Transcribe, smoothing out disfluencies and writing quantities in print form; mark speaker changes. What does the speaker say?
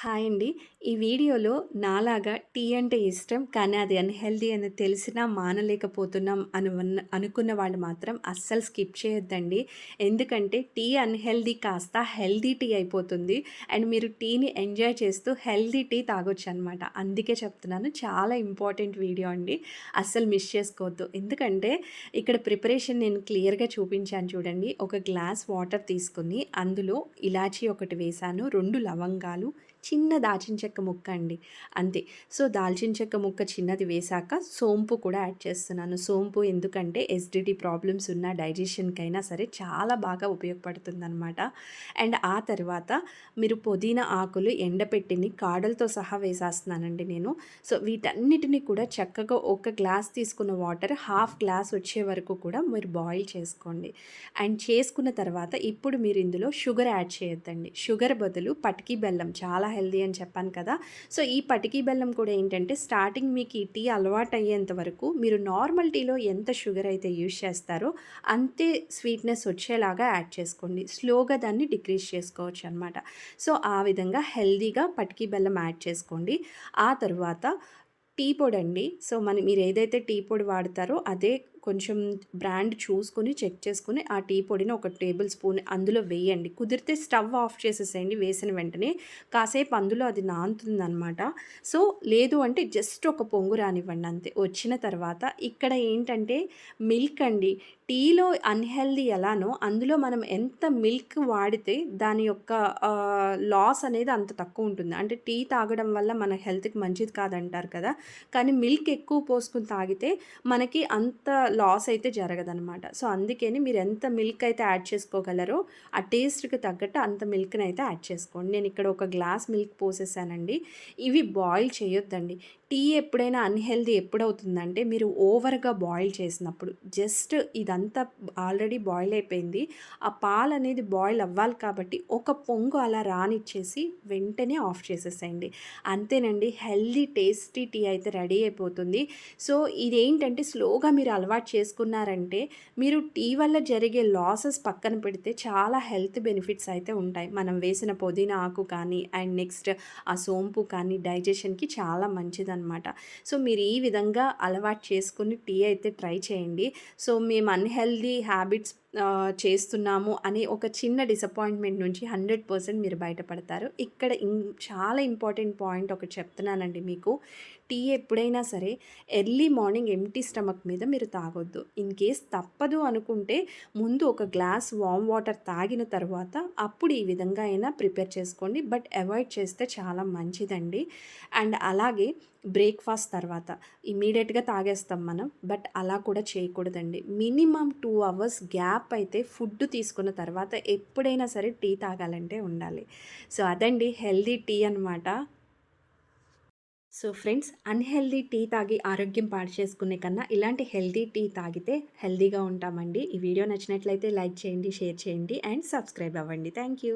Speaker 1: Hi అండి. ఈ వీడియోలో నాలాగా టీ అంటే ఇష్టం. కానీ అది అన్‌హెల్తీ అని తెలిసినా మానలేకపోతున్నాం అనుకున్న వాళ్ళు మాత్రం అస్సలు స్కిప్ చేయొద్దండి. ఎందుకంటే టీ అన్‌హెల్తీ కాస్త హెల్తీ టీ అయిపోతుంది. అండ్ మీరు టీని ఎంజాయ్ చేస్తూ హెల్తీ టీ తాగొచ్చనమాట. అందుకే చెప్తున్నాను. చాలా ఇంపార్టెంట్ వీడియో అండి. అస్సలు మిస్ చేసుకోవద్దు. ఎందుకంటే ఇక్కడ ప్రిపరేషన్ నేను క్లియర్‌గా చూపించాను చూడండి. ఒక గ్లాస్ వాటర్ తీసుకొని అందులో ఇలాచీ ఒకటి వేశాను. 2 లవంగాలు, చిన్న దాల్చిన చెక్క ముక్క అండి. అంతే. సో, దాల్చిన చెక్క ముక్క చిన్నది వేశాక సోంపు కూడా యాడ్ చేస్తున్నాను. సోంపు ఎందుకంటే ఎసిడిటీ ప్రాబ్లమ్స్ ఉన్న డైజెషన్‌కైనా సరే చాలా బాగా ఉపయోగపడుతుందనమాట. అండ్ ఆ తర్వాత మీరు పుదీనా ఆకులు ఎండపెట్టిని కాడలతో సహా వేసేస్తున్నానండి నేను. సో, వీటన్నిటిని కూడా చక్కగా ఒక గ్లాస్ తీసుకున్న వాటర్ హాఫ్ గ్లాస్ వచ్చే వరకు కూడా మీరు బాయిల్ చేసుకోండి. అండ్ చేసుకున్న తర్వాత ఇప్పుడు మీరు ఇందులో షుగర్ యాడ్ చేయొద్దండి. షుగర్ బదులు పటికి బెల్లం చాలా హెల్తీ అని చెప్పాను కదా! సో, ఈ పటికి బెల్లం కూడా ఏంటంటే స్టార్టింగ్ మీకు ఈ టీ అలవాటయ్యేంత వరకు మీరు నార్మల్ టీలో ఎంత షుగర్ అయితే యూజ్ చేస్తారో అంతే స్వీట్‌నెస్ వచ్చేలాగా యాడ్ చేసుకోండి. స్లోగా దాన్ని డిక్రీజ్ చేసుకోవచ్చనమాట. సో, ఆ విధంగా హెల్తీగా పటికి బెల్లం యాడ్ చేసుకోండి. ఆ తరువాత టీ పొడండి. సో, మీరేదైతే టీ పొడి వాడతారో అదే కొంచెం బ్రాండ్ చూసుకొని, చెక్ చేసుకొని, ఆ టీ పొడిని ఒక టేబుల్ స్పూన్ అందులో వేయండి. కుదిరితే స్టవ్ ఆఫ్ చేసేసేయండి వేసిన వెంటనే. కాసేపు అందులో అది నానుతుందనమాట. సో, లేదు అంటే జస్ట్ ఒక పొంగు రానివ్వండి అంతే. వచ్చిన తర్వాత ఇక్కడ ఏంటంటే మిల్క్ అండి. టీలో అన్‌హెల్తీ ఎలానో అందులో మనం ఎంత మిల్క్ వాడితే దాని యొక్క లాస్ అనేది అంత తక్కువుంటుంది. అంటే టీ తాగడం వల్ల మన హెల్త్‌కి మంచిది కాదంటారు కదా! కానీ మిల్క్ ఎక్కువ పోసుకొని తాగితే మనకి అంత లాస్ అయితే జరగదనమాట. సో, అందుకని మీరెంత మిల్క్ అయితే యాడ్ చేసుకోగలరో, ఆ టేస్ట్‌కి తగ్గట్టు అంత మిల్క్‌నైతే యాడ్ చేసుకోండి. నేనిక్కడ ఒక గ్లాస్ మిల్క్ పోసేసానండి. ఇవి బాయిల్ చేయొద్దండి. టీ ఎప్పుడైనా అన్‌హెల్తీ ఎప్పుడవుతుందంటే, మీరు ఓవర్‌గా బాయిల్ చేసినప్పుడు. జస్ట్ ఇదంతా ఆల్రెడీ బాయిల్ అయిపోయింది. ఆ పాలనేది బాయిల్ అవ్వాలి కాబట్టి, ఒక పొంగు అలా రానిచ్చేసి వెంటనే ఆఫ్ చేసేసేయండి. అంతేనండి. హెల్తీ టేస్టీ టీ అయితే రెడీ అయిపోతుంది. సో, ఇదేంటంటే స్లోగా మీరు అలవాటు చేసుకున్నారంటే, మీరు టీ వల్ల జరిగే లాసెస్ పక్కన పెడితే చాలా హెల్త్ బెనిఫిట్స్ అయితే ఉంటాయి. మనం వేసిన పుదీనా ఆకు కానీ, అండ్ నెక్స్ట్ ఆ సోంపు కానీ డైజెషన్‌కి చాలా మంచిదనమాట. సో, మీరు ఈ విధంగా అలవాటు చేసుకొని టీ అయితే ట్రై చేయండి. సో, మేము అన్‌హెల్తీ హ్యాబిట్స్ చేస్తున్నాము అని ఒక చిన్న డిసప్పాయింట్‌మెంట్ నుంచి 100% మీరు బయటపడతారు. ఇక్కడ చాలా ఇంపార్టెంట్ పాయింట్ ఒకటి చెప్తున్నానండి మీకు. టీ ఎప్పుడైనా సరే ఎర్లీ మార్నింగ్ ఎంప్టీ స్టమక్ మీద మీరు తాగొద్దు. ఇన్ కేస్ తప్పదు అనుకుంటే ముందు ఒక గ్లాస్ వార్మ్ వాటర్ తాగిన తర్వాత అప్పుడు ఈ విధంగా అయినా ప్రిపేర్ చేసుకోండి. బట్ అవాయిడ్ చేస్తే చాలా మంచిదండి. అండ్ అలాగే బ్రేక్‌ఫాస్ట్ తర్వాత ఇమ్మీడియేట్‌గా తాగేస్తాం మనం. బట్ అలా కూడా చేయకూడదండి. మినిమమ్ 2 అవర్స్ గ్యాప్ అయితే ఫుడ్ తీసుకున్న తర్వాత ఎప్పుడైనా సరే టీ తాగాలంటే ఉండాలి. సో, అదండి హెల్తీ టీ అనమాట. సో, ఫ్రెండ్స్, అన్‌హెల్తీ టీ తాగి ఆరోగ్యం పాడు చేసుకునే కన్నా ఇలాంటి హెల్తీ టీ తాగితే హెల్తీగా ఉంటామండి. ఈ వీడియో నచ్చినట్లయితే లైక్ చేయండి, షేర్ చేయండి అండ్ సబ్స్క్రైబ్ అవ్వండి. Thank you.